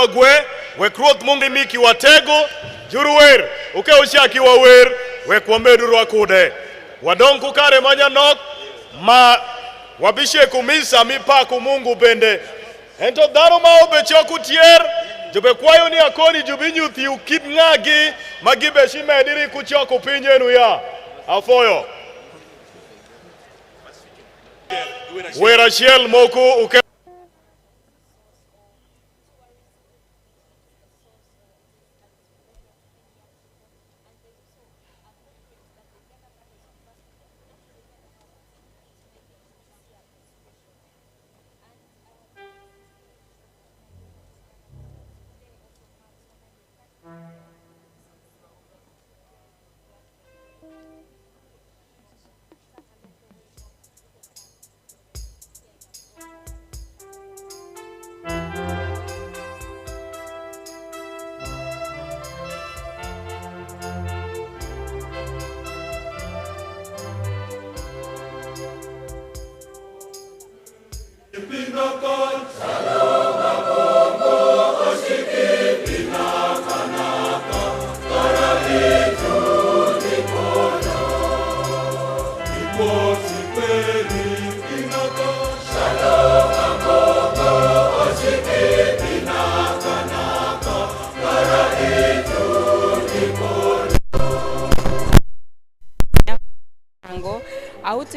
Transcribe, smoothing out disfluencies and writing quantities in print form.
bagwe we kruoth mungi miki watego juruwer uke ushaki wawer we kwamedu wakude wadonku kare manya nok ma wabishe kumisa mipaku Mungu bende ento dhano ma obechoku tier jobe kwayo ni akoni jubinyuthi ukit ngagi magibe shimediri kuchoku pinyenu ya afoyo Werachiel moku uke out